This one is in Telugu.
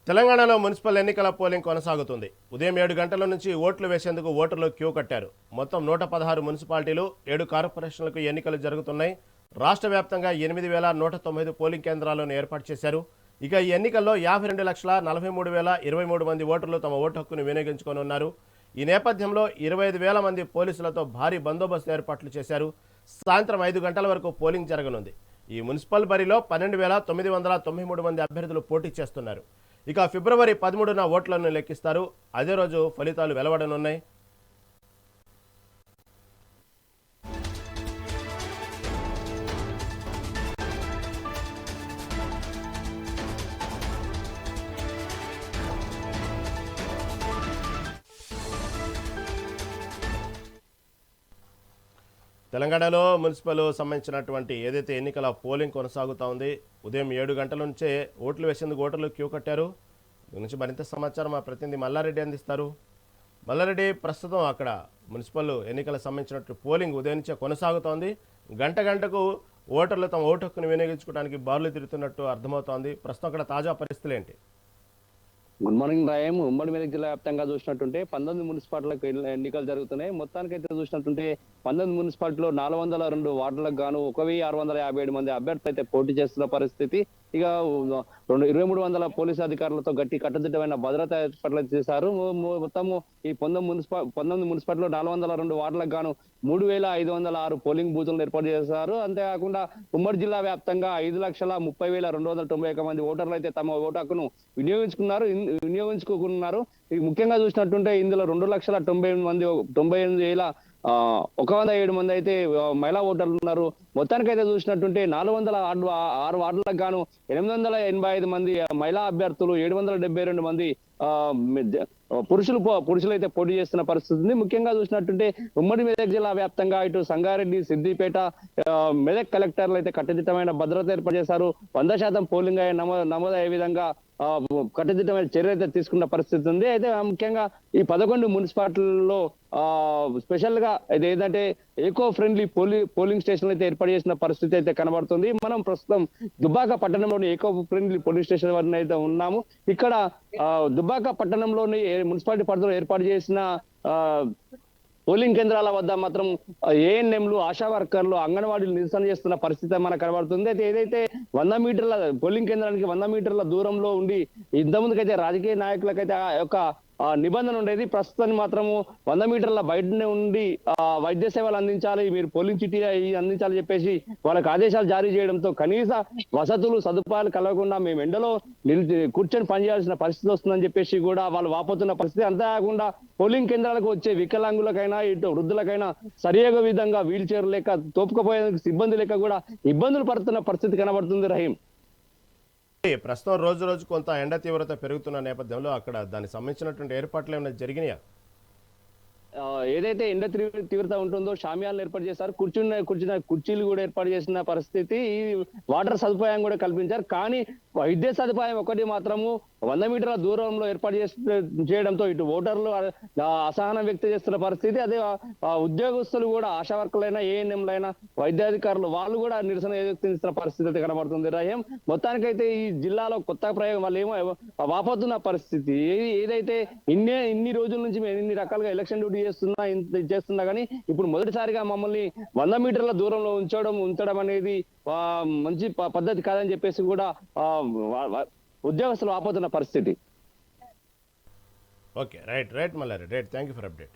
తెలంగాణలో మున్సిపల్ ఎన్నికల పోలింగ్ కొనసాగుతుంది. ఉదయం 7 గంటల నుంచి ఓట్లు వేసేందుకు ఓటర్లు క్యూ కట్టారు. మొత్తం 116 మున్సిపాలిటీలు, 7 కార్పొరేషన్లకు ఎన్నికలు జరుగుతున్నాయి. రాష్ట్ర వ్యాప్తంగా 8,195 పోలింగ్ కేంద్రాలను ఏర్పాటు చేశారు. ఇక ఈ ఎన్నికల్లో 52,43,023 మంది ఓటర్లు తమ ఓటు హక్కును వినియోగించుకోనున్నారు. ఈ నేపథ్యంలో 25,000 మంది పోలీసులతో భారీ బందోబస్తు ఏర్పాట్లు చేశారు. సాయంత్రం 5 గంటల వరకు పోలింగ్ జరగనుంది. ఈ మున్సిపల్ బరిలో 12,993 మంది అభ్యర్థులు పోటీ చేస్తున్నారు. ఇక ఫిబ్రవరి 13న ఓట్లను లెక్కిస్తారు. అదే రోజు ఫలితాలు వెలువడనున్నాయి. తెలంగాణలో మున్సిపల్ సంబంధించినటువంటి ఏదైతే ఎన్నికల పోలింగ్ కొనసాగుతూ ఉంది, ఉదయం 7 గంటల నుంచే ఓట్లు వేసేందుకు ఓటర్లు క్యూ కట్టారు. దీని నుంచి మరింత సమాచారం మా ప్రతినిధి మల్లారెడ్డి అందిస్తారు. మల్లారెడ్డి, ప్రస్తుతం అక్కడ మున్సిపల్ ఎన్నికలకు సంబంధించినటువంటి పోలింగ్ ఉదయం నుంచే కొనసాగుతోంది. గంట గంటకు ఓటర్లు తమ ఓటు హక్కును వినియోగించుకోవడానికి బారులు తిరుగుతున్నట్టు అర్థమవుతోంది. ప్రస్తుతం అక్కడ తాజా పరిస్థితులు ఏంటి? గుడ్ మార్నింగ్ రాయం. ఉమ్మడి మెదక్ జిల్లా వ్యాప్తంగా చూసినట్టుంటే 19 మున్సిపాలిటీలకు ఎన్నికలు జరుగుతున్నాయి. మొత్తానికైతే చూసినట్టుంటే 19 మున్సిపాలిటీలో 402 వార్డులకు గాను 1,657 మంది అభ్యర్థులు అయితే పోటీ చేస్తున్న పరిస్థితి. ఇక 2,300 పోలీసు అధికారులతో గట్టి కట్టుదిట్టమైన భద్రతా ఏర్పాట్లు చేశారు. మొత్తము ఈ 19 మున్సిపాలిటీలో 402 వార్డులకు గాను 3,506 పోలింగ్ బూతులను ఏర్పాటు చేశారు. అంతేకాకుండా ఉమ్మడి జిల్లా వ్యాప్తంగా 5,30,291 మంది ఓటర్లు అయితే తమ ఓటు హక్కును వినియోగించుకున్నారు. ముఖ్యంగా చూసినట్టుంటే ఇందులో 2,98,107 మంది అయితే మహిళా ఓటర్లు ఉన్నారు. మొత్తానికైతే చూసినట్టుంటే 406 వార్డులకు గాను 885 మంది మహిళా అభ్యర్థులు, 772 మంది పురుషులు అయితే పోటీ చేస్తున్న పరిస్థితి ఉంది. ముఖ్యంగా చూసినట్టుంటే ఉమ్మడి మెదక్ జిల్లా వ్యాప్తంగా ఇటు సంగారెడ్డి, సిద్దిపేట, మెదక్ కలెక్టర్లు అయితే కట్టుదిట్టమైన భద్రత ఏర్పాటు చేశారు. 100% పోలింగ్ నమోదయ్యే విధంగా కట్టుదిట్టమైన చర్య అయితే తీసుకున్న పరిస్థితి ఉంది. అయితే ముఖ్యంగా ఈ 11 మున్సిపాలిటీల్లో స్పెషల్ గా ఏదంటే ఎకో ఫ్రెండ్లీ పోలింగ్ స్టేషన్లు అయితే ఏర్పాటు చేసిన పరిస్థితి అయితే కనబడుతుంది. మనం ప్రస్తుతం దుబ్బాక పట్టణంలోని ఎకో ఫ్రెండ్లీ పోలింగ్ స్టేషన్ వద్ద అయితే ఉన్నాము. ఇక్కడ దుబ్బాక పట్టణంలోని మున్సిపాలిటీ పరిధిలో ఏర్పాటు చేసిన పోలింగ్ కేంద్రాల వద్ద మాత్రం ఏఎన్ఎంలు, ఆశా వర్కర్లు, అంగన్వాడీలు నిరసన చేస్తున్న పరిస్థితి మనకు కనబడుతుంది. అయితే ఏదైతే 100 మీటర్ల పోలింగ్ కేంద్రానికి 100 మీటర్ల దూరంలో ఉండి ఇంతకుముందుకైతే రాజకీయ నాయకులకైతే ఆ యొక్క నిబంధన ఉండేది. ప్రస్తుతాన్ని మాత్రము 100 మీటర్ల బయటనే ఉండి వైద్య సేవలు అందించాలి, మీరు పోలింగ్ చిట్టి అందించాలని చెప్పేసి వాళ్ళకి ఆదేశాలు జారీ చేయడంతో కనీస వసతులు, సదుపాయాలు కలగకుండా మేము ఎండలో కూర్చొని పనిచేయాల్సిన పరిస్థితి వస్తుందని చెప్పేసి కూడా వాళ్ళు వాపోతున్న పరిస్థితి. అంతేకాకుండా పోలింగ్ కేంద్రాలకు వచ్చే వికలాంగులకైనా ఇటు వృద్ధులకైనా సరియగా విధంగా వీల్ చైర్ లేక, తోపుకపోయేందుకు సిబ్బంది లేక కూడా ఇబ్బందులు పడుతున్న పరిస్థితి కనబడుతుంది. రహీం, ప్రస్తుతం రోజు రోజు కొంత ఎండ తీవ్రత పెరుగుతున్న నేపథ్యంలో అక్కడ దానికి సంబంధించినటువంటి ఏర్పాట్లు ఏమైనా జరిగినాయా? ఏదైతే ఎండ తీవ్రత ఉంటుందో షామియాలను ఏర్పాటు చేశారు. కూర్చున్న కుర్చీలు కూడా ఏర్పాటు చేసిన పరిస్థితి. ఈ వాటర్ సదుపాయం కూడా కల్పించారు. కానీ వైద్య సదుపాయం ఒకటి మాత్రము 100 మీటర్ల దూరంలో ఏర్పాటు చేయడంతో ఇటు ఓటర్లు అసహనం వ్యక్తం చేస్తున్న పరిస్థితి. అదే ఉద్యోగస్తులు కూడా, ఆశా వర్కర్లైనా, ఏఎన్ఎంలైనా, వైద్యాధికారులు వాళ్ళు కూడా నిరసన వ్యక్తిస్తున్న పరిస్థితి అయితే కనబడుతుంది. రాయం, మొత్తానికైతే ఈ జిల్లాలో కొత్త ప్రయోగం వాళ్ళు ఏమో వాపోతున్న పరిస్థితి. ఏదైతే ఇన్ని రోజుల నుంచి మేము ఇన్ని రకాలుగా ఎలక్షన్ డ్యూటీ చేస్తున్నా కానీ ఇప్పుడు మొదటిసారిగా మమ్మల్ని 100 మీటర్ల దూరంలో ఉంచడం అనేది మంచి పద్ధతి కాదని చెప్పేసి కూడా ఉద్యోగస్తులు ఆపోతున్న పరిస్థితి. Okay, right Malla Reddy, thank you for update.